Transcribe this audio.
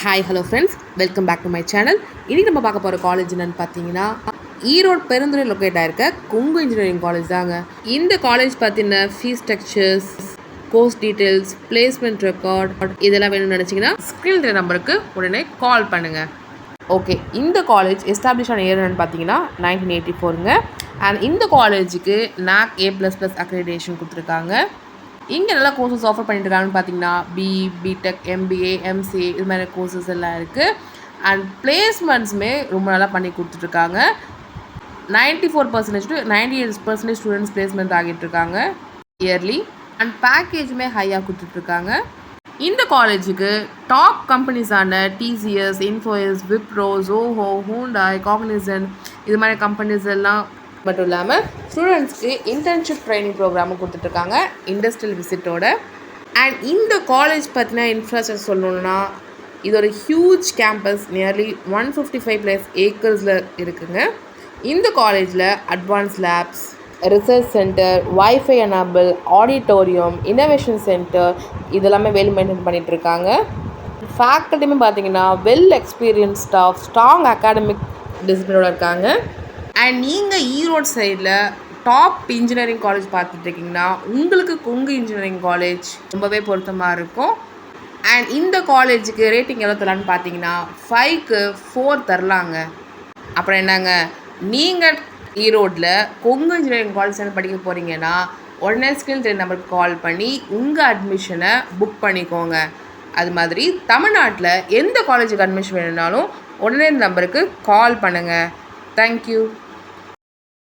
Hi hello friends, welcome back to my channel. இன்றைக்கி நம்ம பார்க்க போகிற காலேஜ் என்னென்னு பார்த்தீங்கன்னா, ஈரோடு பெருந்துறை லொக்கேட் ஆகிருக்க கொங்கு இன்ஜினியரிங் காலேஜ் தாங்க. இந்த காலேஜ் பார்த்தீங்கன்னா fees structures, course details, placement record இதெல்லாம் வேணும்னு நினச்சிங்கன்னா ஸ்க்ரீன் நம்பருக்கு உடனே கால் பண்ணுங்கள். ஓகே, இந்த காலேஜ் எஸ்டாப்ளிஷ் ஆன இயர் என்னென்னு பார்த்தீங்கன்னா 1984ங்க. அண்ட் இந்த காலேஜுக்கு NAC A++ அக்ரிடேஷன் கொடுத்துருக்காங்க. இங்கே நல்லா கோர்சஸ் ஆஃபர் பண்ணிட்டு இருக்காங்கன்னு பார்த்தீங்கன்னா பிடெக், MBA, MCA இது மாதிரி கோர்சஸ் எல்லாம் இருக்குது. அண்ட் பிளேஸ்மெண்ட்ஸுமே ரொம்ப நல்லா பண்ணி கொடுத்துட்ருக்காங்க. 94% to 98% ஸ்டூடெண்ட்ஸ் பிளேஸ்மெண்ட் ஆகிட்டு இருக்காங்க இயர்லி. அண்ட் பேக்கேஜுமே ஹையாக கொடுத்துட்ருக்காங்க. இந்த காலேஜுக்கு டாப் கம்பெனிஸான TCS, Infosys, Wipro, Zoho, Hyundai, Cognizant இது மாதிரி கம்பெனிஸ் எல்லாம் மட்டும் இல்லாமல் ஸ்டூடெண்ட்ஸ்க்கு இன்டர்ன்ஷிப் ட்ரைனிங் ப்ரோக்ராமும் கொடுத்துட்ருக்காங்க இண்டஸ்ட்ரியல் விசிட்டோட. அண்ட் இந்த காலேஜ் பற்றின இன்ஃப்ராஸ்ட்ரக்சர் சொல்லணுன்னா, இது ஒரு ஹியூஜ் கேம்பஸ், நியர்லி 155+ ஏக்கர்ஸில் இருக்குங்க. இந்த காலேஜில் advance labs, research centre, wifi enable, auditorium, innovation centre இதெல்லாமே வெல் மெயின்டைன் பண்ணிகிட்ருக்காங்க. ஃபேக்கல்ட்டியுமே பார்த்தீங்கன்னா well experience staff, strong academic டிசிப்ளினோட இருக்காங்க. அண்ட் நீங்கள் ஈரோடு சைடில் டாப் இன்ஜினியரிங் காலேஜ் பார்த்துட்ருக்கீங்கன்னா உங்களுக்கு கொங்கு இன்ஜினியரிங் காலேஜ் ரொம்பவே பொருத்தமாக இருக்கும். அண்ட் இந்த காலேஜுக்கு ரேட்டிங் எவ்வளோ தரலான்னு பார்த்தீங்கன்னா 5க்கு 4 தரலாங்க. அப்புறம் என்னங்க, நீங்கள் ஈரோட்டில் கொங்கு இன்ஜினியரிங் காலேஜ் சேர்ந்து படிக்க போகிறீங்கன்னா உடனே ஸ்கில் நம்பருக்கு கால் பண்ணி உங்கள் அட்மிஷனை புக் பண்ணிக்கோங்க. அது மாதிரி தமிழ்நாட்டில் எந்த காலேஜுக்கு அட்மிஷன் வேணும்னாலும் உடனே இந்த நம்பருக்கு கால் பண்ணுங்கள். Thank you.